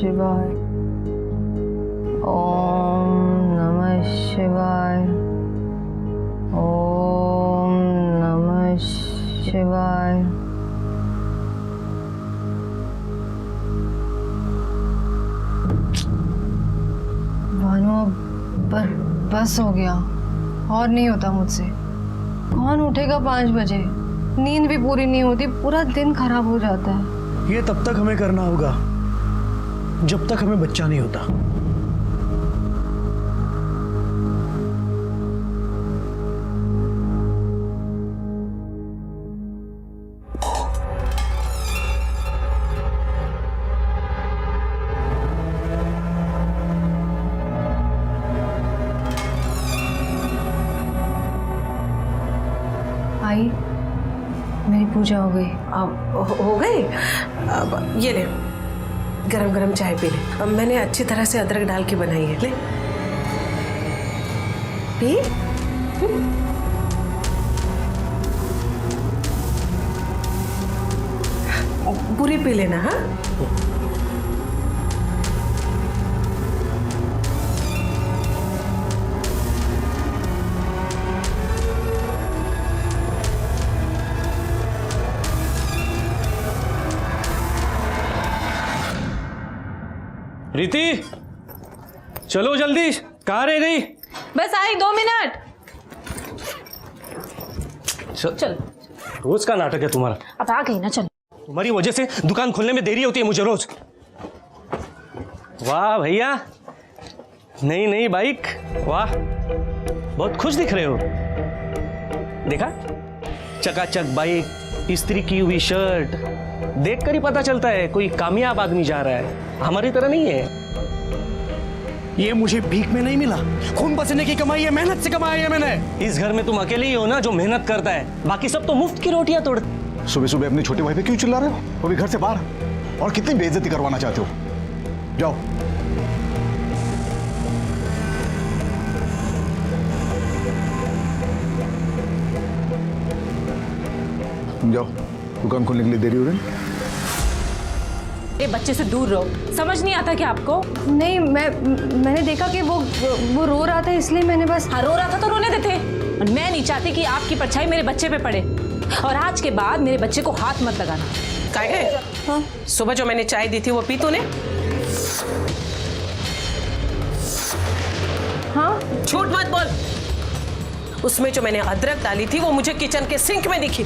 शिवाय। ओम नमः शिवाय। ओम नमः शिवाय। भानु बस हो गया, और नहीं होता मुझसे। कौन उठेगा 5 बजे? नींद भी पूरी नहीं होती, पूरा दिन खराब हो जाता है। ये तब तक हमें करना होगा जब तक हमें बच्चा नहीं होता। आई, मेरी पूजा हो गई। अब हो गई। अब ये ले, गरम गरम चाय पी ले। अब मैंने अच्छी तरह से अदरक डाल के बनाई है, ले पी। पूरी पी लेना। हाँ, रीति, चलो जल्दी, कहाँ रह गई? बस आई 2 मिनट। चल। रोज का नाटक है तुम्हारा। अब आ गई ना, चल। तुम्हारी वजह से दुकान खोलने में देरी होती है मुझे रोज। वाह भैया, नई बाइक, वाह, बहुत खुश दिख रहे हो। देखा, चकाचक बाइक, इस्त्री की हुई शर्ट, देखकर ही पता चलता है कोई कामयाब आदमी जा रहा है, हमारी तरह नहीं है। ये मुझे भीख में नहीं मिला, खून पसीने की कमाई है, मेहनत से कमाई है मैंने। इस घर में तुम अकेले ही हो ना जो मेहनत करता है, बाकी सब तो मुफ्त की रोटियां तोड़ते। सुबह सुबह अपनी छोटे भाई पे क्यों चिल्ला रहे हो? वो भी घर से बाहर, और कितनी बेइज्जती करवाना चाहते हो? जाओ। जाओ, दुकान खोलने के लिए देरी हो रही है। ये बच्चे से दूर रहो, समझ नहीं आता क्या आपको? नहीं, मैंने देखा कि वो रो रहा था, इसलिए मैंने बस। हाँ, रो रहा था तो रोने देते। और मैं नहीं चाहती कि आपकी परछाई मेरे बच्चे पे पड़े, और आज के बाद मेरे बच्चे को हाथ मत लगाना। काय गए? हाँ, सुबह जो मैंने चाय दी थी वो पी तूने? हाँ, झूठ मत बोल। उसमें जो मैंने अदरक डाली थी वो मुझे किचन के सिंक में दिखी।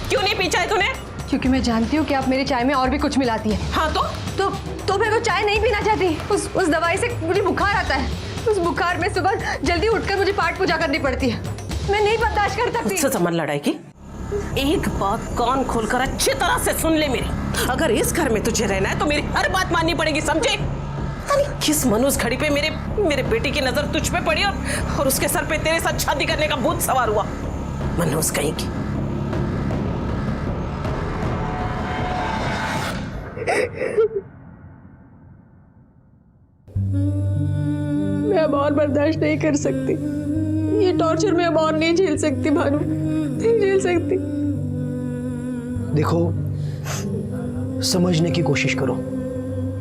क्यों नहीं पी चाय तूने? क्योंकि मैं जानती हूँ कि आप मेरी चाय में और भी कुछ मिलाती है। हाँ तो मैं वो चाय नहीं पीना चाहती। उस दवाई से मुझे बुखार आता है। उस बुखार में सुबह जल्दी उठकर मुझे पाठ पूजा करनी पड़ती है। मैं नहीं बर्दाश्त कर सकती। मुझसे समझ लड़ाई की। एक बात कान खोलकर अच्छी तरह से सुन ले मेरी। अगर इस घर में तुझे रहना है तो मेरी हर बात माननी पड़ेगी, समझे? किस मनुष्य घड़ी पे मेरे बेटी की नजर तुझ पे पड़ी और उसके सर पे तेरे साथ शादी करने का भूत सवार हुआ। मनुष्य कहीं की। मैं अब और बर्दाश्त नहीं कर सकती। ये टॉर्चर मैं अब और नहीं झेल सकती भानु, नहीं झेल सकती। देखो, समझने की कोशिश करो।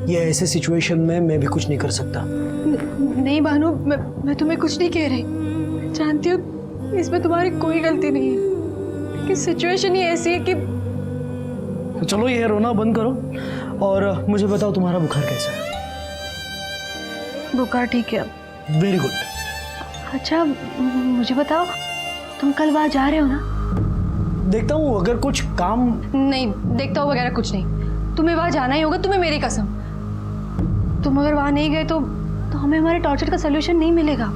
ये ऐसे सिचुएशन में मैं भी कुछ नहीं कर सकता। नहीं भानु, मैं तुम्हें कुछ नहीं कह रही। मैं जानती हूँ इसमें तुम्हारी कोई गलती नहीं है, कि सिचुएशन ही ऐसी है कि। तो चलो, ये रोना बंद करो और मुझे बताओ तुम्हारा बुखार कैसा है? बुखार ठीक है। Very good. अच्छा, मुझे बताओ, तुम कल वहाँ जा रहे हो ना? देखता हूँ, अगर कुछ काम। नहीं, देखता हूँ वगैरह कुछ नहीं। तुम्हें वहाँ जाना ही होगा, तुम्हें मेरी कसम। तुम अगर वहाँ नहीं गए तो हमें हमारे टॉर्चर का सलूशन नहीं मिलेगा।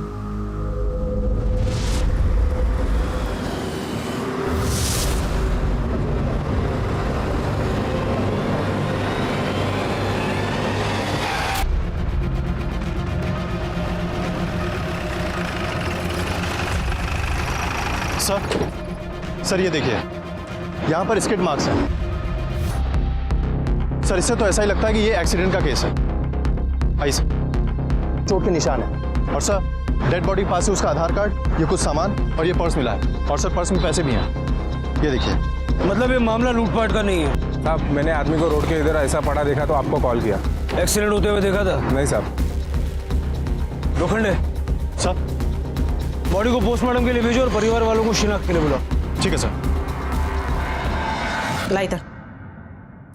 सर ये देखिए, यहाँ पर स्किड मार्क्स हैं। सर, इससे तो ऐसा ही लगता है कि ये एक्सीडेंट का केस है। आइए सर, चोट के निशान है। और सर, डेड बॉडी के पास से उसका आधार कार्ड, ये कुछ सामान और ये पर्स मिला है। और सर, पर्स में पैसे भी हैं, ये देखिए। मतलब ये मामला लूटपाट का नहीं है साहब? मैंने आदमी को रोड के इधर ऐसा पड़ा देखा तो आपको कॉल किया। एक्सीडेंट होते हुए देखा था? नहीं साहब। लोखंडे, सर। बॉडी को पोस्टमार्टम के लिए भेजो और परिवार वालों को शिनाख्त के लिए बुलाओ। ठीक है सर। ला इधर।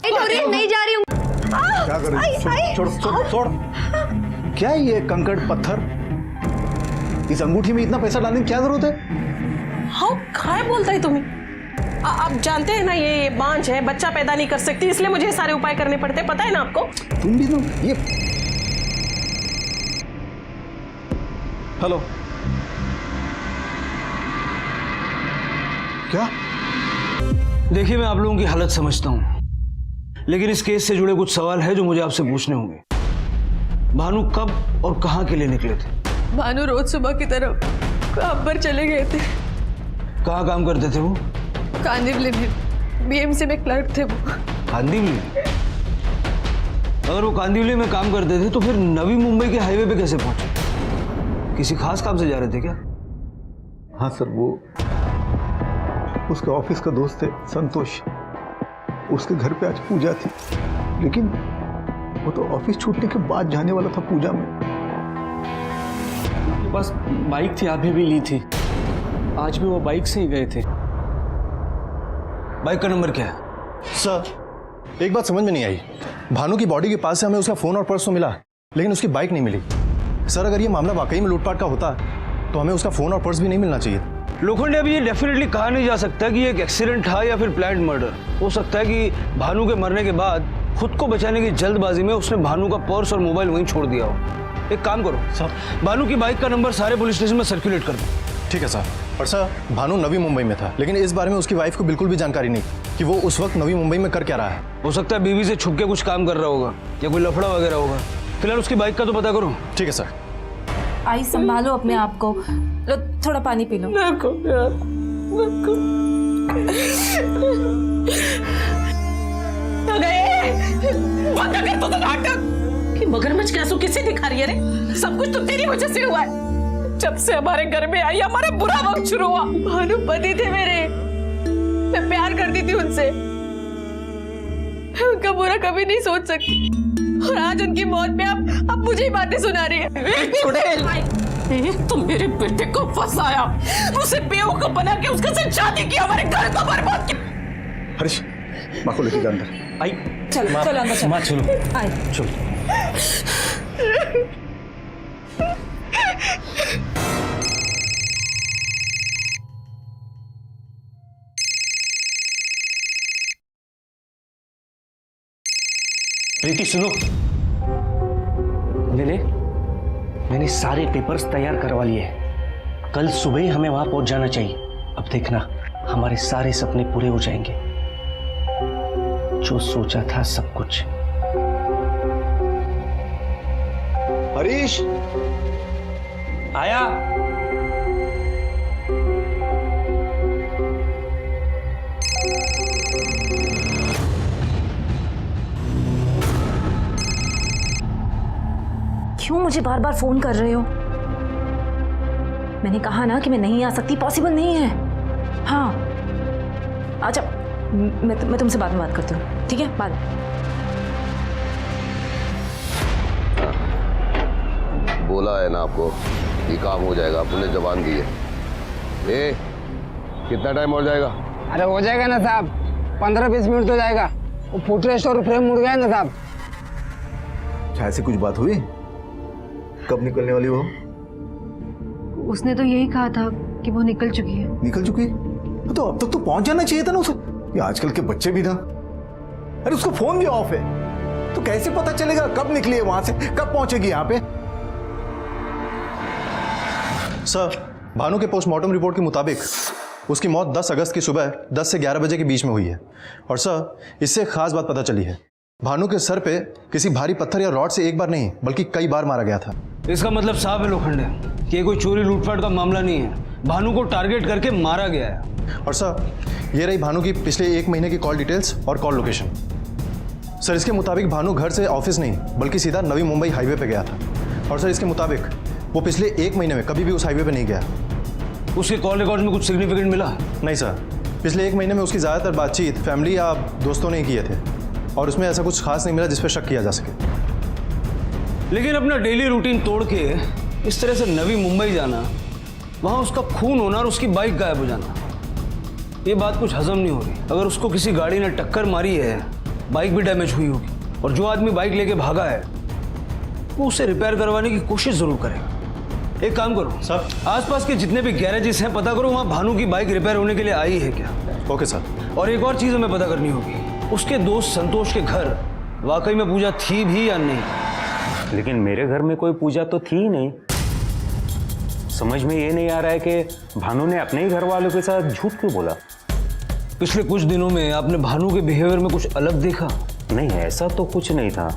नहीं जा रही हूँ। क्या कर रही? छोड़ छोड़ छोड़। क्या है ये कंकड़ पत्थर? इस अंगूठी में इतना पैसा डालने की क्या जरूरत है? हाँ काय बोलता है तुम्हें? आप जानते हैं ना ये बांझ है, बच्चा पैदा नहीं कर सकती, इसलिए मुझे सारे उपाय करने पड़ते हैं, पता है ना आपको? तुम भी तो ये। हेलो। क्या? देखिए, मैं आप लोगों की हालत समझता हूं, लेकिन इस केस से जुड़े कुछ सवाल हैं जो मुझे आपसे पूछने होंगे। भानु कब और कहां के लिए निकले थे? भानु रोज सुबह की तरफ काम पर चले गए थे। कहां काम करते थे वो? कांदिवली में बीएमसी में क्लर्क थे वो। कांदिवली? अगर वो कांदिवली में काम करते थे तो फिर नवी मुंबई के हाईवे पे कैसे पहुंचे? किसी खास काम से जा रहे थे क्या? हाँ सर, वो उसके ऑफिस का दोस्त है संतोष, उसके घर पे आज पूजा थी, लेकिन वो तो ऑफिस छूटने के बाद जाने वाला था पूजा में। बस बाइक थी, अभी भी ली थी, आज भी वो बाइक से ही गए थे। बाइक का नंबर क्या है? सर, एक बात समझ में नहीं आई। भानु की बॉडी के पास से हमें उसका फोन और पर्स तो मिला, लेकिन उसकी बाइक नहीं मिली। सर, अगर ये मामला वाकई में लूटपाट का होता तो हमें उसका फोन और पर्स भी नहीं मिलना चाहिए। लोखंडे, अभी ये डेफिनेटली कहा नहीं जा सकता कि ये एक एक्सीडेंट था या फिर प्लान्ड मर्डर। हो सकता है कि भानु के मरने के बाद खुद को बचाने की जल्दबाजी में उसने भानु का पर्स और मोबाइल वहीं छोड़ दिया हो। एक काम करो सर, भानु की बाइक का नंबर सारे पुलिस स्टेशन में सर्कुलेट कर दो। ठीक है सर। और सर, भानु नवी मुंबई में था, लेकिन इस बारे में उसकी वाइफ को बिल्कुल भी जानकारी नहीं कि वो उस वक्त नवी मुंबई में कर क्या रहा है। हो सकता है बीवी से छुप के कुछ काम कर रहा होगा या कोई लफड़ा वगैरह होगा। फिलहाल उसकी बाइक का तो पता करो। ठीक है सर। आई, संभालो अपने आप को। लो, थोड़ा पानी पी लो। कि मगरमच्छ के आंसू किसे दिखा रही है रे? सब कुछ तो तेरी वजह से हुआ है। जब से हमारे घर में आई हमारा बुरा वक्त शुरू हुआ। भानु पति थे मेरे, मैं प्यार करती थी उनसे, मैं उनका बुरा कभी नहीं सोच सकती, और आज उनकी मौत पे आप मुझे ही बातें सुना रही है। तुम मेरे बेटे को फंसाया, उसे बेवकूफ बना के उसके साथ शादी की, हमारे घर को बर्बाद किया। हरीश, माँ को लेके जा अंदर। आई, चलो चलो अंदर चलो। माँ चलो, आई। चलो। प्रीति सुनो, मैंने सारे पेपर्स तैयार करवा लिए। कल सुबह ही हमें वहां पहुंच जाना चाहिए। अब देखना, हमारे सारे सपने पूरे हो जाएंगे। जो सोचा था सब कुछ। हरीश, आया। क्यों मुझे बार बार फोन कर रहे हो? मैंने कहा ना कि मैं नहीं आ सकती, पॉसिबल नहीं है। हाँ, अच्छा, मैं तुमसे बाद में बात करती हूँ, ठीक है? बाद में। बोला है ना आपको, ये काम हो जाएगा, आपने जबान दी है। ए, कितना टाइम हो जाएगा? अरे हो जाएगा ना साहब, 15-20 मिनट तो जाएगा। वो फुटरेस्ट और फ्रेम मुड़ गया ना साहब। क्या ऐसी कुछ बात हुई? कब निकलने वाली वो? उसने तो यही कहा था कि वो निकल चुकी है। निकल चुकी? तो अब तक तो पहुंच जाना चाहिए था ना उसे। ये आजकल के बच्चे भी ना, अरे उसका फोन भी ऑफ है, तो कैसे पता चलेगा कब निकली है वहां से, कब पहुंचेगी यहाँ पे? सर, भानु के पोस्टमार्टम रिपोर्ट के मुताबिक उसकी मौत 10 अगस्त की सुबह 10 से 11 बजे के बीच में हुई है। और सर, इससे एक खास बात पता चली है, भानु के सर पे किसी भारी पत्थर या रॉड से एक बार नहीं बल्कि कई बार मारा गया था। इसका मतलब साफ है लोखंडे कि ये कोई चोरी लूटपाट का मामला नहीं है, भानु को टारगेट करके मारा गया है। और सर, ये रही भानु की पिछले 1 महीने की कॉल डिटेल्स और कॉल लोकेशन। सर, इसके मुताबिक भानु घर से ऑफिस नहीं बल्कि सीधा नवी मुंबई हाईवे पे गया था। और सर, इसके मुताबिक वो पिछले 1 महीने में कभी भी उस हाईवे पे नहीं गया। उसके कॉल रिकॉर्ड में कुछ सिग्निफिकेंट मिला? नहीं सर, पिछले 1 महीने में उसकी ज़्यादातर बातचीत फैमिली या दोस्तों ने किए थे, और उसमें ऐसा कुछ खास नहीं मिला जिस पर शक किया जा सके। लेकिन अपना डेली रूटीन तोड़ के इस तरह से नवी मुंबई जाना, वहां उसका खून होना और उसकी बाइक गायब हो जाना, ये बात कुछ हजम नहीं हो रही। अगर उसको किसी गाड़ी ने टक्कर मारी है, बाइक भी डैमेज हुई होगी, और जो आदमी बाइक लेके भागा है वो उसे रिपेयर करवाने की कोशिश जरूर करेगा। एक काम करो सर। आसपास के जितने भी गैरेजेस हैं पता करो वहां भानु की बाइक रिपेयर होने के लिए आई है क्या। Okay sir. और एक और चीज हमें पता करनी होगी, उसके दोस्त संतोष के घर वाकई में पूजा थी भी या नहीं। लेकिन मेरे घर में कोई पूजा तो थी ही नहीं। समझ में ये नहीं आ रहा है कि भानु ने अपने ही घर वालों के साथ झूठ क्यों बोला। पिछले कुछ दिनों में आपने भानु के बिहेवियर में कुछ अलग देखा? नहीं, ऐसा तो कुछ नहीं था,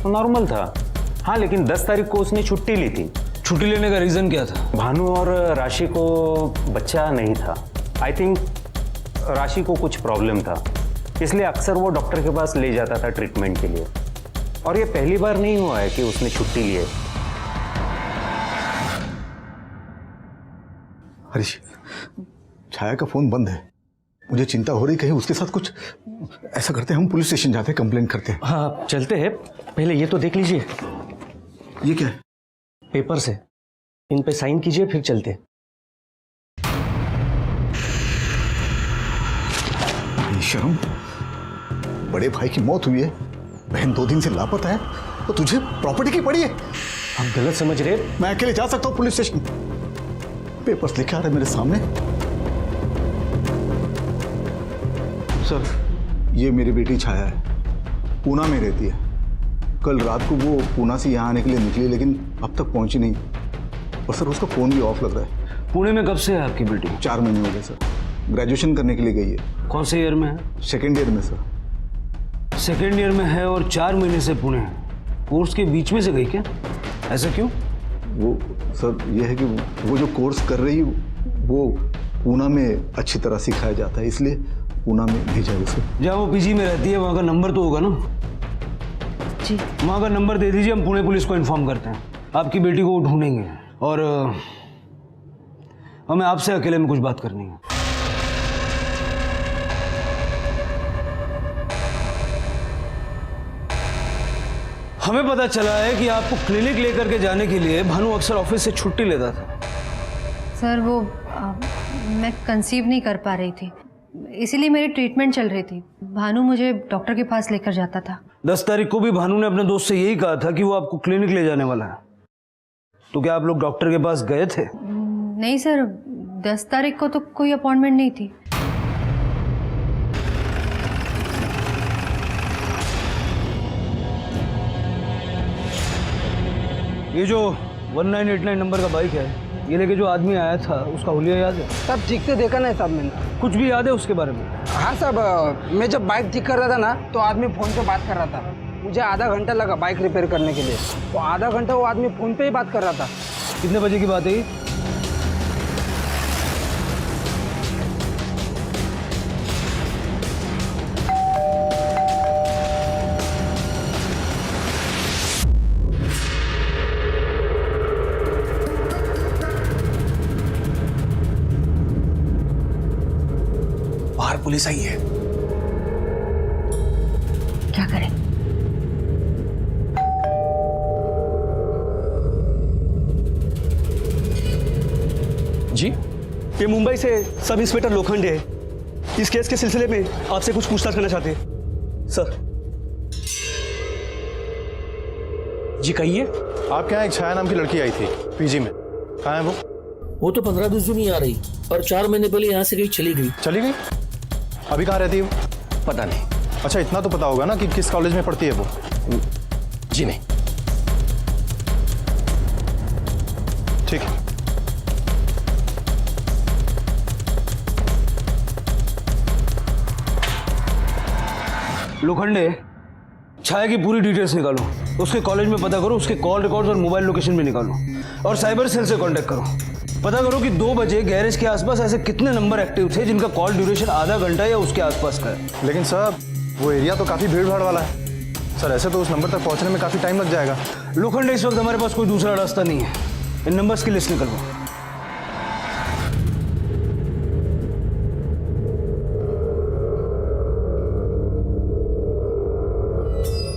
तो नॉर्मल था। हाँ, लेकिन 10 तारीख को उसने छुट्टी ली थी। छुट्टी लेने का रीजन क्या था? भानु और राशि को बच्चा नहीं था। आई थिंक राशि को कुछ प्रॉब्लम था, इसलिए अक्सर वो डॉक्टर के पास ले जाता था ट्रीटमेंट के लिए। और ये पहली बार नहीं हुआ है कि उसने छुट्टी ली है। हरीश, छाया का फोन बंद है। मुझे चिंता हो रही कहीं उसके साथ कुछ। ऐसा करते हैं हम पुलिस स्टेशन जाते हैं, कंप्लेंट करते हैं। हाँ चलते हैं, पहले ये तो देख लीजिए। ये क्या है? पेपर से इन पे साइन कीजिए, फिर चलते। शर्म, बड़े भाई की मौत हुई है, बहन 2 दिन से लापता है, तो तुझे प्रॉपर्टी की पड़ी है। आप गलत समझ रहे। मैं अकेले जा सकता हूँ पुलिस स्टेशन? पेपर्स लिखे आ रहे मेरे सामने। सर, ये मेरी बेटी छाया है, पूना में रहती है। कल रात को वो पूना से यहाँ आने के लिए निकली, लेकिन अब तक पहुंची नहीं। और सर उसका फोन भी ऑफ लग रहा है। पुणे में कब से है आपकी बेटी? 4 महीने हो गए सर। ग्रेजुएशन करने के लिए गई है। कौन से ईयर में है? 2nd ईयर में सर। 2nd ईयर में है और 4 महीने से पुणे है। कोर्स के बीच में से गई क्या? ऐसा क्यों? वो सर ये है कि वो जो कोर्स कर रही वो पूना में अच्छी तरह सिखाया जाता है, इसलिए पूना में भेजा है उसे। जहाँ वो पीजी में रहती है वहाँ का नंबर तो होगा ना? जी। वहाँ का नंबर दे दीजिए, हम पुणे पुलिस को इन्फॉर्म करते हैं। आपकी बेटी को ढूंढेंगे और हमें आपसे अकेले में कुछ बात करनी है। हमें पता चला है कि आपको क्लिनिक लेकर के जाने के लिए भानु अक्सर ऑफिस से छुट्टी लेता था। सर वो मैं कंसीव नहीं कर पा रही थी, इसीलिए मेरी ट्रीटमेंट चल रही थी। भानु मुझे डॉक्टर के पास लेकर जाता था। 10 तारीख को भी भानु ने अपने दोस्त से यही कहा था कि वो आपको क्लिनिक ले जाने वाला है। तो क्या आप लोग डॉक्टर के पास गए थे? नहीं सर, 10 तारीख को तो कोई अपॉइंटमेंट नहीं थी। ये जो 1989 नंबर का बाइक है, ये लेके जो आदमी आया था उसका हुलिया याद है? सब ठीक से देखा नहीं साहब मैंने। कुछ भी याद है उसके बारे में? हाँ साहब, मैं जब बाइक ठीक कर रहा था ना तो आदमी फ़ोन पे बात कर रहा था। मुझे आधा घंटा लगा बाइक रिपेयर करने के लिए, तो आधा घंटा वो आदमी फ़ोन पे ही बात कर रहा था। कितने बजे की बात है ये? बाहर पुलिस आई है। क्या करें? जी, ये मुंबई से सब इंस्पेक्टर लोखंडे है। इस केस के सिलसिले में आपसे कुछ पूछताछ करना चाहते हैं सर। जी कहिए। आपके यहाँ एक छाया नाम की लड़की आई थी पीजी में, कहाँ है वो? वो तो 15-20 दिन ही आ रही और 4 महीने पहले यहाँ से कहीं चली गई। चली गई? अभी कहाँ रहती है वो? पता नहीं। अच्छा, इतना तो पता होगा ना कि किस कॉलेज में पढ़ती है वो? जी नहीं। ठीक है। लोखंडे, छाया की पूरी डिटेल्स निकालो, उसके कॉलेज में पता करो, उसके कॉल रिकॉर्ड्स और मोबाइल लोकेशन भी निकालो, और साइबर सेल से कांटेक्ट करो। पता करो कि 2 बजे गैरेज के आसपास ऐसे कितने नंबर एक्टिव थे जिनका कॉल ड्यूरेशन आधा घंटा या उसके आसपास का है। लेकिन सर वो एरिया तो काफ़ी भीड़ भाड़ वाला है सर, ऐसे तो उस नंबर तक पहुंचने में काफ़ी टाइम लग जाएगा। लोखंडे, इस वक्त हमारे पास कोई दूसरा रास्ता नहीं है। इन नंबर्स की लिस्ट निकलवाओ।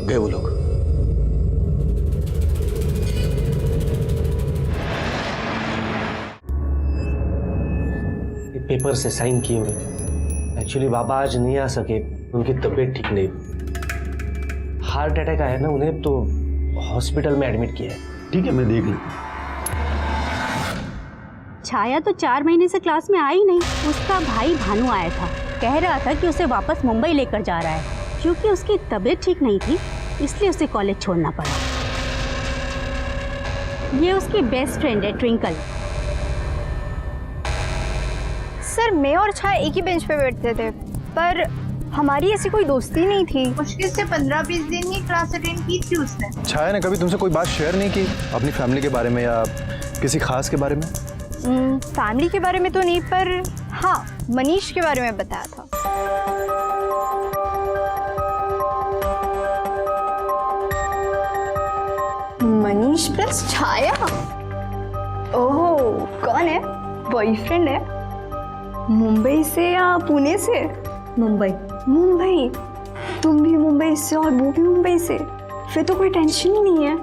गए वो लोग। पेपर से साइन किए हुए। एक्चुअली बाबा आज नहीं आ सके, उनकी तबीयत ठीक नहीं, हार्ट अटैक आया ना उन्हें, तो हॉस्पिटल में एडमिट किया है। ठीक है, मैं देख लूँ। छाया तो 4 महीने से क्लास में आई नहीं। उसका भाई भानु आया था, कह रहा था कि उसे वापस मुंबई लेकर जा रहा है। क्योंकि उसकी तबीयत ठीक नहीं थी इसलिए उसे कॉलेज छोड़ना पड़ा। ये उसकी बेस्ट फ्रेंड है ट्विंकल। सर मैं और छाया एक ही बेंच पे बैठते थे, पर हमारी ऐसी कोई दोस्ती नहीं थी। मुश्किल से 15-20 दिन ही क्लास अटेंड की थी उसने। छाया ने कभी तुमसे कोई बात शेयर नहीं की अपनी फैमिली के बारे में या किसी खास के बारे में? फैमिली के बारे में तो नहीं, पर हाँ मनीष के बारे में बताया था। मनीष प्लस छाया? ओह, कौन है? बॉयफ्रेंड है? मुंबई से या पुणे से? मुंबई। मुंबई? तुम भी मुंबई से और वो भी मुंबई से? फिर तो कोई टेंशन ही नहीं है।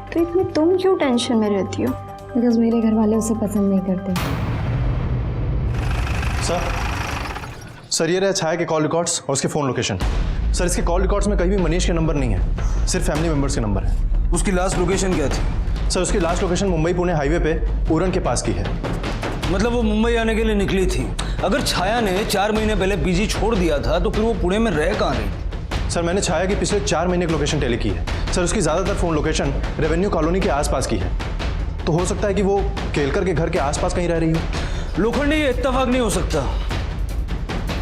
तो इतनी तुम क्यों टेंशन में रहती हो? बिकॉज मेरे घर वाले उसे पसंद नहीं करते। सर ये रहे छाया के कॉल रिकॉर्ड्स और उसके फ़ोन लोकेशन। सर इसके कॉल रिकॉर्ड्स में कहीं भी मनीष के नंबर नहीं है, सिर्फ फैमिली मेंबर्स के नंबर है। उसकी लास्ट लोकेशन क्या थी? सर उसकी last location Mumbai Pune highway पे उरण के पास की है। मतलब वो मुंबई आने के लिए निकली थी। अगर छाया ने 4 महीने पहले पीजी छोड़ दिया था तो फिर वो पुणे में रह कहाँ रही? सर मैंने छाया की पिछले 4 महीने की लोकेशन टेली की है। सर उसकी ज़्यादातर फ़ोन लोकेशन रेवेन्यू कॉलोनी के आसपास की है, तो हो सकता है कि वो केलकर के घर के आसपास कहीं रह रही हो। लोखंडे, ये इत्तेफाक नहीं हो सकता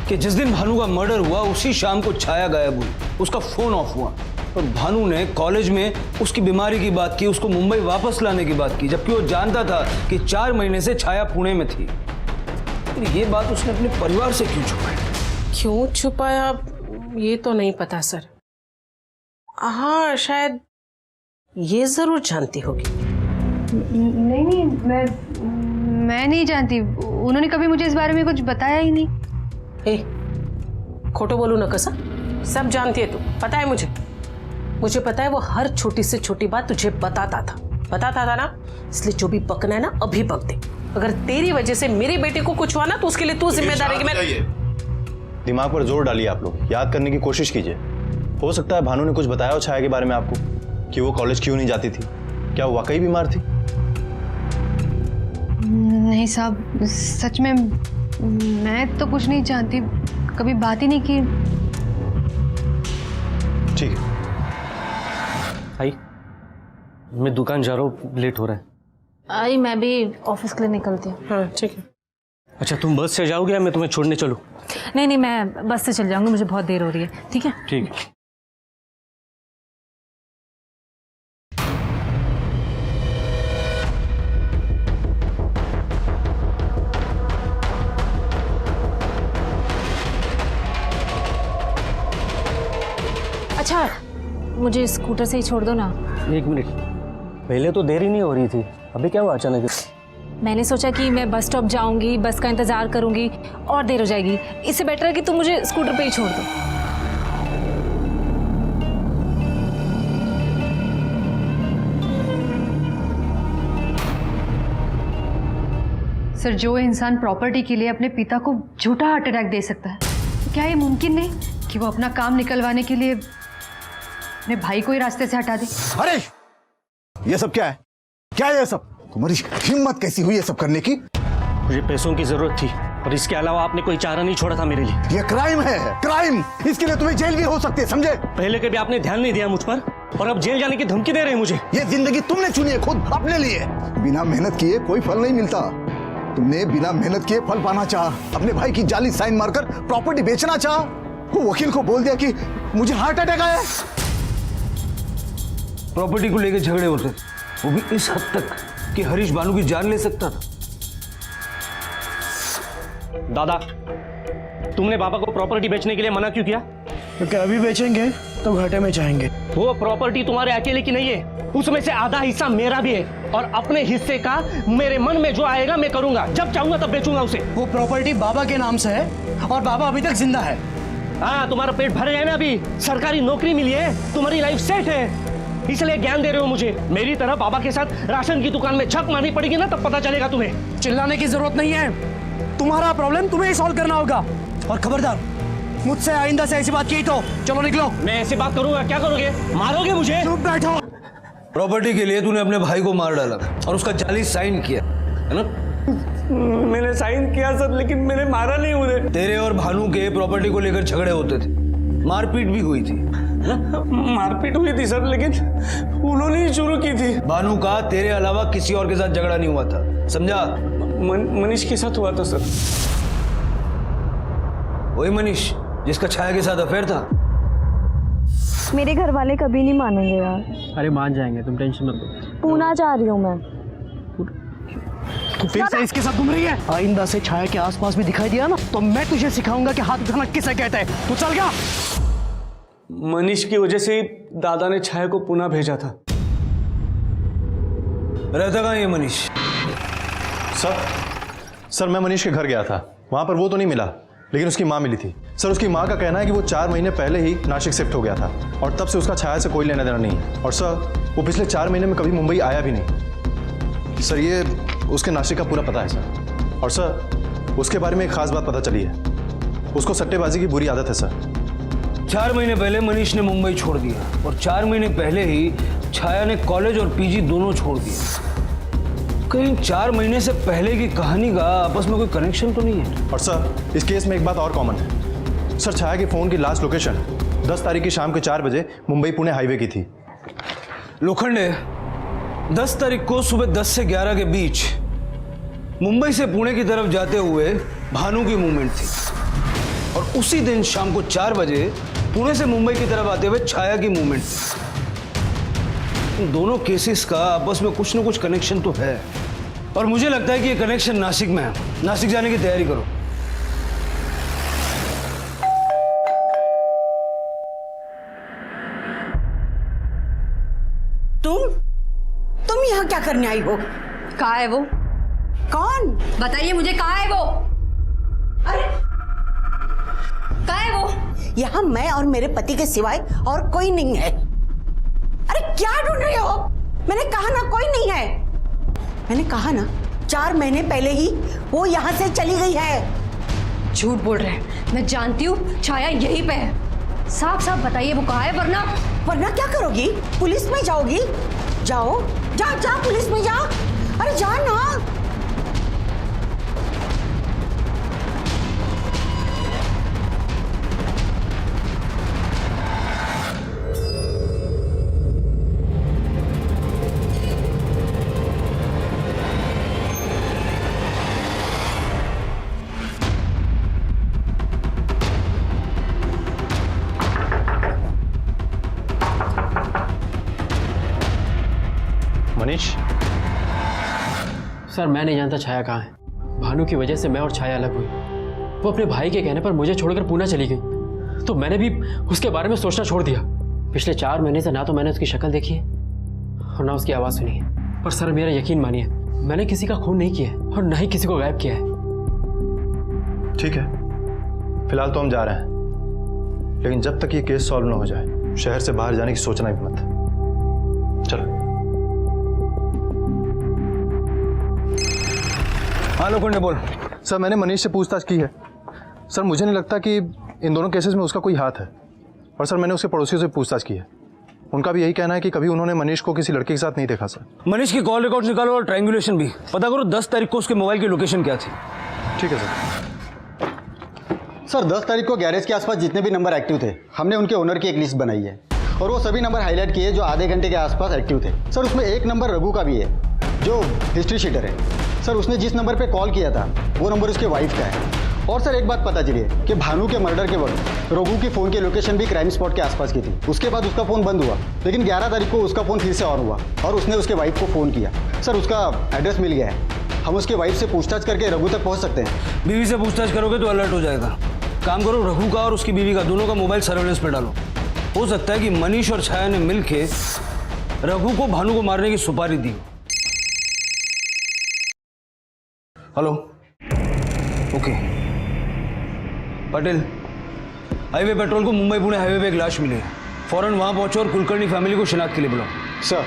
कि जिस दिन भानु का मर्डर हुआ उसी शाम को छाया गायब हुई, उसका फोन ऑफ हुआ और भानु ने कॉलेज में उसकी बीमारी की बात की, उसको मुंबई वापस लाने की बात की, जबकि वो जानता था कि 4 महीने से छाया पुणे में थी। ये बात उसने अपने परिवार से क्यों छुपाई? क्यों छुपाया ये तो नहीं पता सर। हाँ शायद ये जरूर जानती होगी। नहीं, मैं नहीं जानती। उन्होंने कभी मुझे इस बारे में कुछ बताया ही नहीं। ए, खोटो बोलू ना कसा, सब जानती है तू, पता है मुझे पता है वो हर छोटी से छोटी बात तुझे बताता था ना, इसलिए जो भी बकना है ना अभी बक दे। अगर तेरी वजह से मेरी बेटी को कुछ हुआ ना तो उसके लिए तू जिम्मेदार है। कि मैं दिमाग पर जोर डालिए आप लोग, याद करने की कोशिश कीजिए। हो सकता है भानु ने कुछ बताया हो छाया के बारे में आपको, कि वो कॉलेज क्यों नहीं जाती थी, क्या वो वाकई बीमार थी? नहीं साहब, सच में मैं तो कुछ नहीं जानती, कभी बात ही नहीं की। ठीक है, आई मैं दुकान जा रहा हूँ, लेट हो रहा है। आई मैं भी ऑफिस के लिए निकलती हूँ। हाँ ठीक है। अच्छा तुम बस से जाओगे या मैं तुम्हें छोड़ने चलूँ? नहीं, मैं बस से चल जाऊंगी, मुझे बहुत देर हो रही है। ठीक है? ठीक है। अच्छा मुझे स्कूटर से ही छोड़ दो ना। 1 मिनट, पहले तो देरी नहीं हो रही थी, अभी क्या हुआ अचानक? मैंने सोचा कि मैं बस स्टॉप जाऊंगी, बस का इंतजार करूंगी और देर हो जाएगी, इससे बेटर है कि तुम मुझे स्कूटर पे ही छोड़ दो। सर, जो इंसान प्रॉपर्टी के लिए अपने पिता को झूठा हार्ट अटैक दे सकता है, तो क्या ये मुमकिन नहीं कि वो अपना काम निकलवाने के लिए अपने भाई को ही रास्ते से हटा दे? अरे ये सब क्या है? क्या है ये सब? तुम्हारी हिम्मत कैसी हुई ये सब करने की? मुझे पैसों की जरूरत थी और इसके अलावा आपने कोई चारा नहीं छोड़ा था मेरे लिए। ये क्राइम है, क्राइम। इसके लिए तुम्हें जेल भी हो सकती है, समझे? पहले कभी आपने ध्यान नहीं दिया मुझ पर और अब जेल जाने की धमकी दे रहे हैं मुझे। ये जिंदगी तुमने चुनी है खुद अपने लिए। बिना मेहनत किए कोई फल नहीं मिलता। तुमने बिना मेहनत किए फल पाना चाहा, अपने भाई की जाली साइन मारकर प्रॉपर्टी बेचना चाहा। वो वकील को बोल दिया कि मुझे हार्ट अटैक आया। प्रॉपर्टी को लेकर झगड़े होते, वो भी इस हद तक कि हरीश भानु की जान ले सकता था। दादा, तुमने पापा को प्रॉपर्टी बेचने के लिए मना क्यों किया? क्योंकि अभी बेचेंगे तो घाटे में जाएंगे। वो प्रॉपर्टी तुम्हारे अकेले की नहीं है, उसमें से आधा हिस्सा मेरा भी है और अपने हिस्से का मेरे मन में जो आएगा मैं करूंगा, जब चाहूंगा तब बेचूंगा उसे। वो प्रॉपर्टी बाबा के नाम से है और बाबा अभी तक जिंदा है। हाँ, तुम्हारा पेट भर गया ना, अभी सरकारी नौकरी मिली है, तुम्हारी लाइफ सेट है, इसलिए ज्ञान दे रहे हो मुझे। मेरी तरह बाबा के साथ राशन की दुकान में झक मारनी पड़ेगी ना, तब पता चलेगा तुम्हें। चिल्लाने की जरूरत नहीं है, तुम्हारा प्रॉब्लम तुम्हें ही सॉल्व करना होगा। और खबरदार, मुझसे आइंदा से ऐसी बात की तो चलो निकलो। मैं ऐसी बात करूंगा, क्या करोगे? मारोगे मुझे? चुप बैठो। प्रॉपर्टी के लिए तूने अपने भाई को मार डाला और उसका जाली साइन किया, है ना? मैंने साइन किया सर, लेकिन मैंने मारा नहीं उन्हें। तेरे और भानु के प्रॉपर्टी को लेकर झगड़े होते थे, मारपीट भी हुई थी, है ना? मारपीट हुई थी सर, लेकिन उन्होंने ही शुरू की थी। भानु का तेरे अलावा किसी और के साथ झगड़ा नहीं हुआ था, समझा? मनीष के साथ हुआ था सर। वही मनीष जिसका छाया के साथ अफेयर था। मेरे घर वाले कभी नहीं मानेंगे यार। अरे मान जाएंगे, तुम टेंशन मत लो। पूना जा रही हूँ मैं। तू फिर से इसके साथ घूम रही है? आइंदा से छाया के आसपास भी दिखाई दिया ना तो मैं तुझे सिखाऊंगा कि हाथ उठाना किसे कहते हैं। तू चल गया। मनीष की वजह से ही दादा ने छाया को पुणे भेजा था। रहता कहाँ ये मनीष? सर मैं मनीष के घर गया था, वहां पर वो तो नहीं मिला, लेकिन उसकी माँ मिली थी। सर उसकी माँ का कहना है कि वो 4 महीने पहले ही नासिक शिफ्ट हो गया था और तब से उसका छाया से कोई लेना देना नहीं है। और सर वो पिछले 4 महीने में कभी मुंबई आया भी नहीं। सर ये उसके नासिक का पूरा पता है सर। और सर उसके बारे में एक खास बात पता चली है, उसको सट्टेबाजी की बुरी आदत है सर। 4 महीने पहले मनीष ने मुंबई छोड़ दिया और 4 महीने पहले ही छाया ने कॉलेज और पीजी दोनों छोड़ दिए। कहीं 4 महीने से पहले की कहानी का आपस में कोई कनेक्शन तो नहीं है? और सर इस केस में एक बात और कॉमन है। सर छाया के फोन की लास्ट लोकेशन 10 तारीख की शाम के 4 बजे मुंबई पुणे हाईवे की थी। लोखंडे 10 तारीख को सुबह 10 से 11 के बीच मुंबई से पुणे की तरफ जाते हुए भानु की मूवमेंट थी और उसी दिन शाम को 4 बजे पुणे से मुंबई की तरफ आते हुए छाया की मूवमेंट थी। इन दोनों केसेस का आपस में कुछ ना कुछ कनेक्शन तो है और मुझे लगता है कि ये कनेक्शन नासिक में है। नासिक जाने की तैयारी करो। तुम यहाँ क्या करने आई हो? कहाँ है वो? कौन? बताइए मुझे, कहाँ है वो? अरे कहाँ है वो? यहाँ मैं और मेरे पति के सिवाय और कोई नहीं है। अरे क्या ढूंढ रहे हो? मैंने कहा ना कोई नहीं है। मैंने कहा ना 4 महीने पहले ही वो यहाँ से चली गई है। झूठ बोल रहे हैं, मैं जानती हूँ छाया यहीं पे है। साफ साफ बताइए वो कहाँ है, वरना क्या करोगी? पुलिस में जाओगी? जाओ जा पुलिस में जा। अरे जा ना। मनीष? सर मैं नहीं जानता छाया कहाँ है। भानु की वजह से मैं और छाया अलग हुई। वो अपने भाई के कहने पर मुझे छोड़कर पुणे चली गई, तो मैंने भी उसके बारे में सोचना छोड़ दिया। पिछले 4 महीने से ना तो मैंने उसकी शक्ल देखी है और ना उसकी आवाज़ सुनी है। पर सर मेरा यकीन मानिए, मैंने किसी का खून नहीं किया है और ना ही किसी को गायब किया है। ठीक है, फिलहाल तो हम जा रहे हैं, लेकिन जब तक ये केस सॉल्व ना हो जाए शहर से बाहर जाने की सोचना भी मत। चलो। हाँ लोखंडे बोल। सर मैंने मनीष से पूछताछ की है। सर मुझे नहीं लगता कि इन दोनों केसेस में उसका कोई हाथ है। और सर मैंने उसके पड़ोसियों से पूछताछ की है, उनका भी यही कहना है कि कभी उन्होंने मनीष को किसी लड़के के साथ नहीं देखा। सर मनीष की कॉल रिकॉर्ड निकालो और ट्रायंगुलेशन भी पता करो 10 तारीख को उसके मोबाइल की लोकेशन क्या थी। ठीक है सर 10 तारीख को गैरेज के आसपास जितने भी नंबर एक्टिव थे हमने उनके ओनर की एक लिस्ट बनाई है और वो सभी नंबर हाईलाइट किए जो आधे घंटे के आसपास एक्टिव थे। सर उसमें एक नंबर रघु का भी है जो हिस्ट्री शीटर है। सर उसने जिस नंबर पे कॉल किया था वो नंबर उसके वाइफ का है। और सर एक बात पता चली है कि भानु के मर्डर के वक्त रघु की फ़ोन की लोकेशन भी क्राइम स्पॉट के आसपास की थी। उसके बाद उसका फ़ोन बंद हुआ, लेकिन 11 तारीख को उसका फ़ोन फिर से ऑन हुआ और उसने उसके वाइफ को फ़ोन किया। सर उसका एड्रेस मिल गया है, हम उसके वाइफ से पूछताछ करके रघु तक पहुँच सकते हैं। बीवी से पूछताछ करोगे तो अलर्ट हो जाएगा। काम करो, रघु का और उसकी बीवी का दोनों का मोबाइल सर्वेलेंस पे डालो। हो सकता है कि मनीष और छाया ने मिलके रघु को भानु को मारने की सुपारी दी। Hello, okay. Patel, highway petrol को मुंबई पुणे हाईवे पे एक लाश मिली है। फौरन वहां पहुंचो और कुलकर्णी फैमिली को शिनाख्त के लिए बुलाओ। सर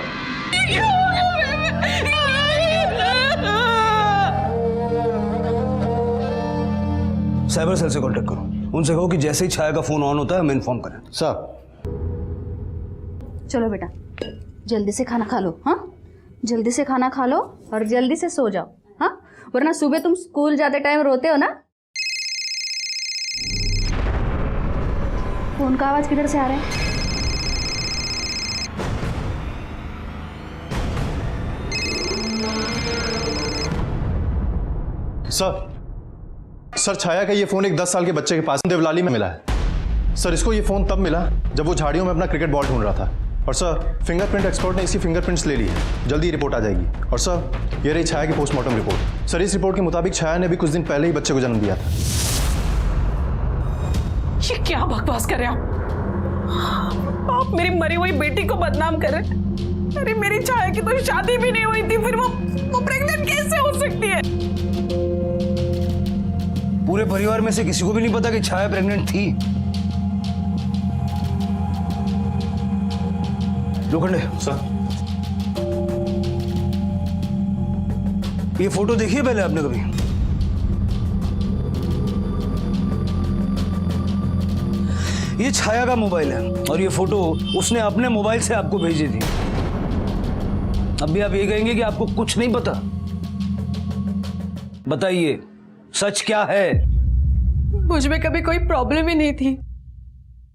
साइबर सेल से कांटेक्ट करो, उनसे कहो कि जैसे ही छाया का फोन ऑन होता है हमें इन्फॉर्म करें। सर। चलो बेटा, जल्दी से खाना खा लो। हाँ, जल्दी से खाना खा लो और जल्दी से सो जाओ। हाँ, वरना सुबह तुम स्कूल जाते टाइम रोते हो ना। फोन का आवाज किधर से आ रहा है? सर छाया का ये फोन एक 10 साल के बच्चे के पास देवलाली में मिला है। सर इसको ये फोन तब मिला जब वो झाड़ियों में अपना क्रिकेट बॉल ढूंढ रहा था। और सर फिंगरप्रिंट एक्सपर्ट ने इसकी फिंगरप्रिंट्स ले ली है, जल्दी रिपोर्ट आ जाएगी। और सर ये रही छाया की पोस्टमार्टम रिपोर्ट। सर इस रिपोर्ट के मुताबिक छाया ने भी कुछ दिन पहले ही बच्चे को जन्म दिया था। ये क्या बकवास कर रहे हो आप? मेरी मरी हुई बेटी को बदनाम कर रहे? अरे मेरी छाया की तो शादी भी नहीं हुई थी, फिर वो प्रेग्नेंट कैसे हो सकती है? पूरे परिवार में से किसी को भी नहीं पता कि छाया प्रेग्नेंट थी। लोखंडे सर, ये फोटो देखिए पहले आपने कभी? ये छाया का मोबाइल है और ये फोटो उसने अपने मोबाइल से आपको भेजी थी। अब भी आप ये कहेंगे कि आपको कुछ नहीं पता? बताइए, सच क्या है? मुझ में कभी कोई प्रॉब्लम ही नहीं थी।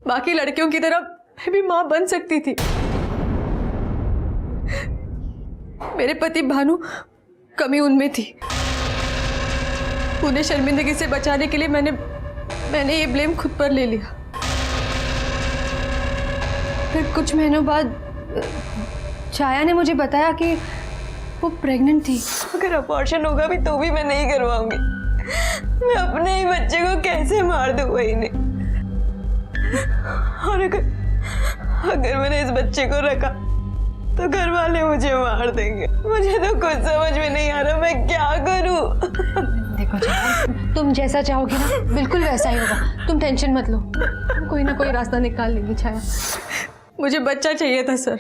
बाकी लड़कियों की तरह मैं भी मां बन सकती थी। मेरे पति भानु कमी उनमें थी। उन्हें शर्मिंदगी से बचाने के लिए मैंने ये ब्लेम खुद पर ले लिया। फिर कुछ महीनों बाद छाया ने मुझे बताया कि वो प्रेग्नेंट थी। अगर अबॉर्शन होगा भी तो भी मैं नहीं करवाऊंगी। मैं अपने ही बच्चे को कैसे मार दूं वही नहीं। और अगर मैंने इस बच्चे को रखा तो घर वाले मुझे मार देंगे। मुझे तो कुछ समझ में नहीं आ रहा मैं क्या करूं। देखो छाया, तुम जैसा चाहोगी ना बिल्कुल वैसा ही होगा। तुम टेंशन मत लो, कोई ना कोई रास्ता निकाल लेंगे छाया। मुझे बच्चा चाहिए था सर,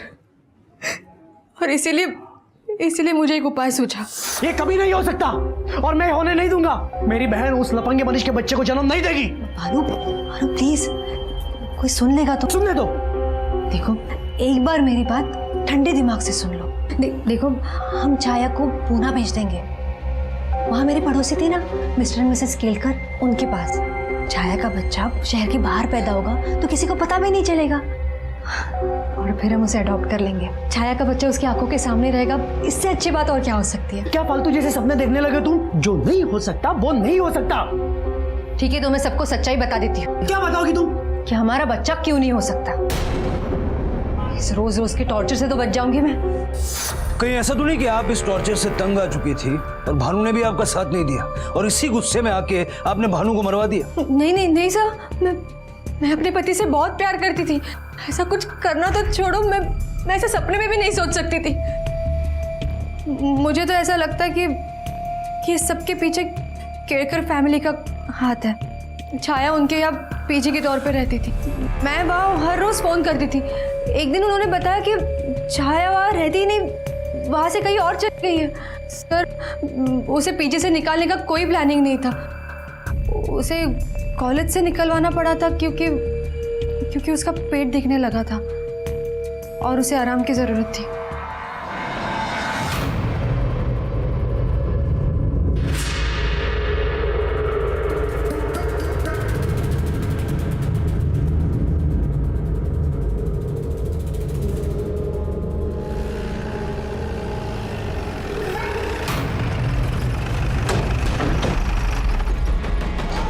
और इसीलिए मुझे एक उपाय सूझा। ये कभी नहीं हो सकता और मैं होने नहीं दूंगा। मेरी बहन उस लफंगे मनीष के बच्चे को जन्म नहीं देगी। भानु प्लीज, कोई सुन लेगा तो? सुनने दो। देखो एक बार मेरी बात ठंडे दिमाग से सुन लो। देखो हम छाया को पूना भेज देंगे। वहाँ मेरी पड़ोसी थी ना मिस्टर एंड मिसेस केलकर, उनके पास। छाया का बच्चा शहर के बाहर पैदा होगा तो किसी को पता भी नहीं चलेगा और फिर हम उसे अडॉप्ट कर लेंगे। छाया का बच्चा उसकी आंखों के सामने रहेगा। इससे अच्छी बात और क्या हो सकती है? क्या फालतू जैसे सपने देखने लगे तुम? जो नहीं हो सकता वो नहीं हो सकता। ठीक है तो मैं सबको सच्चाई बता देती हूँ। क्या बताओगी तुम? कि हमारा बच्चा क्यों नहीं हो सकता। इस रोज रोज के टॉर्चर से तो बच जाऊंगी मैं। कहीं ऐसा तो नहीं कि आप इस टॉर्चर से तंग आ चुकी थी और भानु ने भी आपका साथ नहीं दिया और इसी गुस्से में आके आपने भानु को मरवा दिया? नहीं सर, मैं अपने पति से बहुत प्यार करती थी। ऐसा कुछ करना तो छोड़ो, मैं ऐसे सपने में भी नहीं सोच सकती थी। मुझे तो ऐसा लगता है कि इस सबके पीछे केरकर फैमिली का हाथ है। छाया उनके यहाँ पीजी के तौर पे रहती थी। मैं वहाँ हर रोज फोन करती थी। एक दिन उन्होंने बताया कि छाया वहाँ रहती ही नहीं, वहाँ से कहीं और चली गई है। सर उसे पीजी से निकालने का कोई प्लानिंग नहीं था। उसे कॉलेज से निकलवाना पड़ा था क्योंकि उसका पेट दिखने लगा था और उसे आराम की जरूरत थी।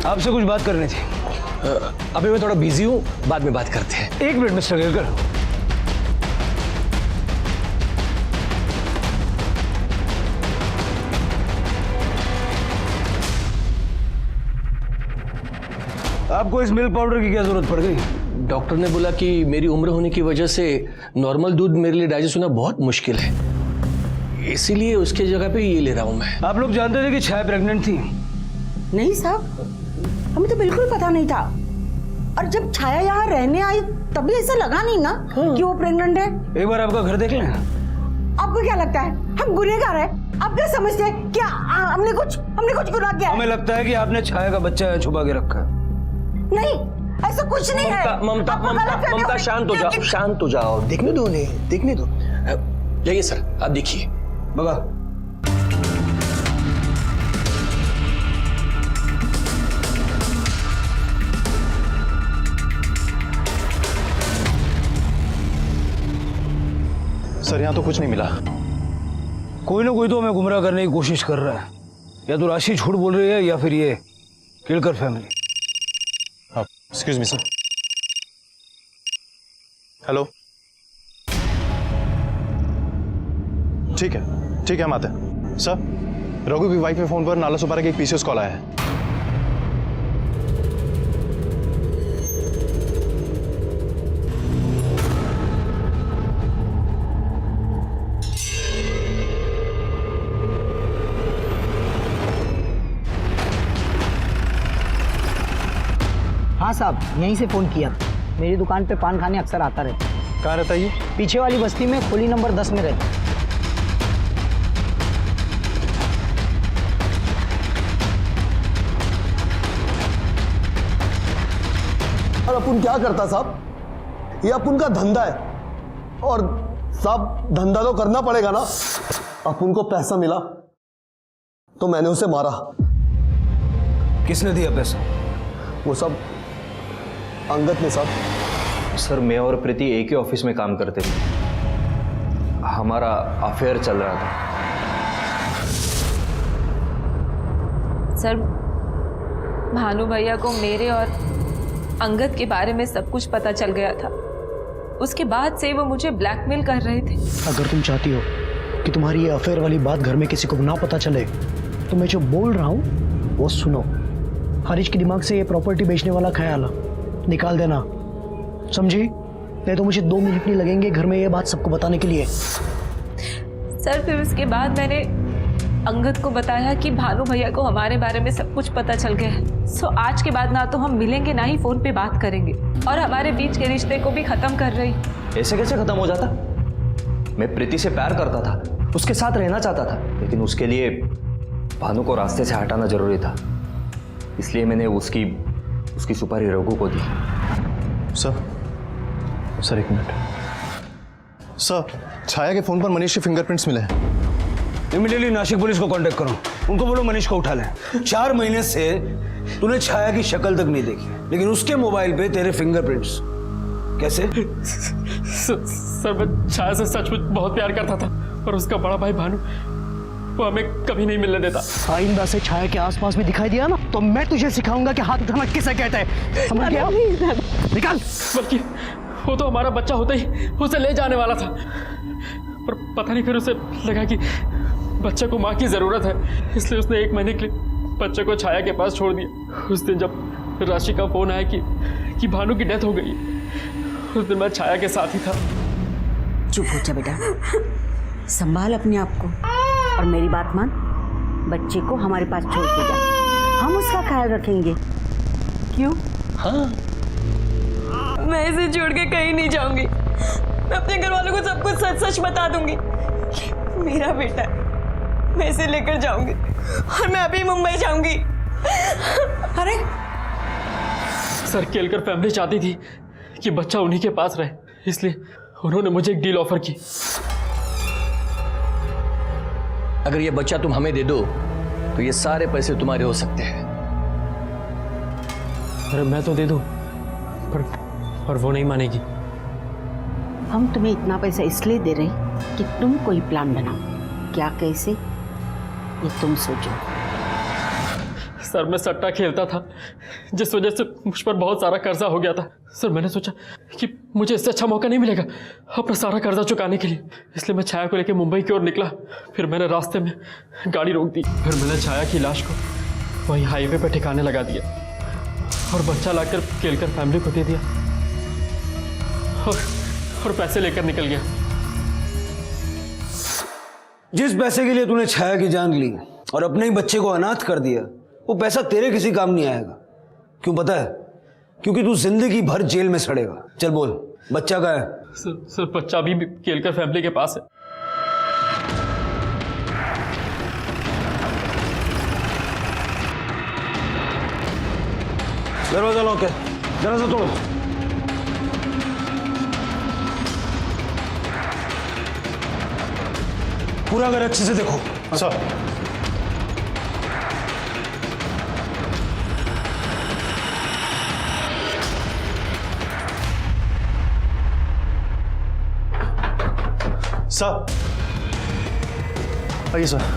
आपसे कुछ बात करनी थी। अभी मैं थोड़ा बिजी हूँ, बाद में बात करते हैं। 1 मिनट मिस्टर केलकर। आपको इस मिल्क पाउडर की क्या जरूरत पड़ गई? डॉक्टर ने बोला कि मेरी उम्र होने की वजह से नॉर्मल दूध मेरे लिए डाइजेस्ट होना बहुत मुश्किल है, इसीलिए उसके जगह पे ये ले रहा हूँ मैं। आप लोग जानते थे कि छाया प्रेग्नेंट थी? नहीं साहब, हमें तो बिल्कुल पता नहीं था। और जब छाया यहाँ रहने आई तभी ऐसा लगा नहीं ना कि वो प्रेग्नेंट है। एक बार आपका घर देख लें। आपको क्या लगता है हम गुनहगार हैं? आप क्या समझते हैं क्या हमने कुछ गुनाह किया है? हमें लगता है कि आपने छाया का बच्चा यहाँ छुपा के रखा है। नहीं, ऐसा कुछ नहीं है। ममता आपको गलतफहमी हो ममता गई। शांत हो जाओ, शांत हो जाओ, देखने दो उन्हें, देखने दो। जाइए सर, आप देखिए। बाबा सर यहाँ तो कुछ नहीं मिला। कोई ना कोई तो हमें गुमराह करने की कोशिश कर रहा है। या तो राशि झूठ बोल रही है या फिर ये Kelkar family. Excuse me sir. Hello, ठीक है हम आते हैं। सर, रघु की वाइफ के फोन पर नाला सुपारा की एक पीसीएस कॉल आया है। हाँ साहब, यहीं से फ़ोन किया। मेरी दुकान पे पान खाने अक्सर आता रहता। कहाँ रहता है ये? पीछे वाली बस्ती में खोली नंबर 10 में रहता। और अपन क्या करता साहब? ये अपन का धंधा है और साहब धंधा तो करना पड़ेगा ना। अपन को पैसा मिला तो मैंने उसे मारा। किसने दिया पैसा? वो सब अंगद ने साहब। सर, मैं और प्रीति एक ही ऑफिस में काम करते थे। हमारा अफेयर चल रहा था। सर, भानु भैया को मेरे और अंगद के बारे में सब कुछ पता चल गया था। उसके बाद से वो मुझे ब्लैकमेल कर रहे थे। अगर तुम चाहती हो कि तुम्हारी ये अफेयर वाली बात घर में किसी को ना पता चले तो मैं जो बोल रहा हूँ वो सुनो। हारिज के दिमाग से ये प्रॉपर्टी बेचने वाला ख्याल निकाल देना, समझी? नहीं तो मुझे 2 मिनट नहीं लगेंगे घर में ये बात सबको बताने के लिए। सर, फिर उसके बाद मैंने अंगद को बताया कि भानु भैया को हमारे बारे में सब कुछ पता चल गया है। सो आज के बाद ना तो हम मिलेंगे ना ही फोन पे बात करेंगे और हमारे बीच के रिश्ते को भी खत्म कर रही। ऐसे कैसे खत्म हो जाता? मैं प्रीति से प्यार करता था, उसके साथ रहना चाहता था, लेकिन उसके लिए भानु को रास्ते से हटाना जरूरी था। इसलिए मैंने उसकी सुपारी रघु को दी। सर एक मिनट। सर, छाया के फोन पर मनीष के फिंगरप्रिंट्स मिले हैं। इमीडिएटली नासिक पुलिस को कांटेक्ट करो, उनको बोलो मनीष को उठा लें। 4 महीने से तूने छाया की शक्ल तक नहीं देखी, लेकिन उसके मोबाइल पे तेरे फिंगरप्रिंट्स कैसे? सर, मैं छाया से सचमुच बहुत प्यार करता था और उसका बड़ा भाई भानु वो हमें कभी नहीं मिलने देता। आइंदा से छाया के आसपास में दिखाई दिया ना तो मैं तुझे सिखाऊंगा कि हाथ उठाना किसे कहते हैं। समझ गया? निकाल। बल्कि वो तो हमारा बच्चा होता ही उसे ले जाने वाला था, पर पता नहीं फिर उसे लगा कि बच्चे को माँ की जरूरत है, इसलिए उसने 1 महीने के लिए बच्चे को छाया के पास छोड़ दिया। उस दिन जब राशि का फोन आया कि भानु की डेथ हो गई, उस दिन मैं छाया के साथ ही था। चुप हो जा बेटा, संभाल अपने आप को और मेरी बात मान। बच्चे को हमारे पास छोड़ के जा, हम उसका ख्याल रखेंगे। क्यों? हाँ, मैं इसे छोड़ के कहीं नहीं जाऊंगी। मैं अपने घर वालों को सब कुछ सच सच बता दूंगी। मेरा बेटा है, मैं इसे लेकर जाऊंगी और मैं अभी मुंबई जाऊंगी। अरे सर, केलकर फैमिली चाहती थी कि बच्चा उन्हीं के पास रहे, इसलिए उन्होंने मुझे एक डील ऑफर की। अगर ये बच्चा तुम हमें दे दो तो ये सारे पैसे तुम्हारे हो सकते हैं। अरे मैं तो दे दूं, पर वो नहीं मानेगी। हम तुम्हें इतना पैसा इसलिए दे रहे कि तुम कोई प्लान बनाओ। क्या, कैसे, ये तुम सोचो। सर, मैं सट्टा खेलता था, जिस वजह से मुझ पर बहुत सारा कर्जा हो गया था। सर, मैंने सोचा कि मुझे इससे अच्छा मौका नहीं मिलेगा अपना सारा कर्जा चुकाने के लिए, इसलिए मैं छाया को लेकर मुंबई की ओर निकला। फिर मैंने रास्ते में गाड़ी रोक दी, फिर मैंने छाया की लाश को वहीं हाईवे पर ठिकाने लगा दिया और बच्चा लाकर केलकर फैमिली को दे दिया और पैसे लेकर निकल गया। जिस पैसे के लिए तूने छाया की जान ली और अपने ही बच्चे को अनाथ कर दिया, वो पैसा तेरे किसी काम नहीं आएगा। क्यों पता है? क्योंकि तू जिंदगी भर जेल में सड़ेगा। चल बोल, बच्चा कहाँ है? सर, बच्चा अभी भी केलकर फैमिली के पास है। दरवाजा लॉक है, दरवाजा तोड़ो। पूरा घर अच्छे से देखो। सर। सर आइए सर।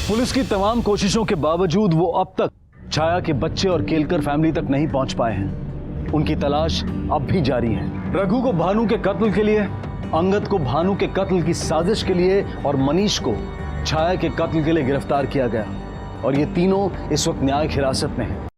पुलिस की तमाम कोशिशों के बावजूद वो अब तक छाया के बच्चे और केलकर फैमिली तक नहीं पहुंच पाए हैं। उनकी तलाश अब भी जारी है। रघु को भानु के कत्ल के लिए, अंगद को भानु के कत्ल की साजिश के लिए और मनीष को छाया के कत्ल के लिए गिरफ्तार किया गया और ये तीनों इस वक्त न्यायिक हिरासत में हैं।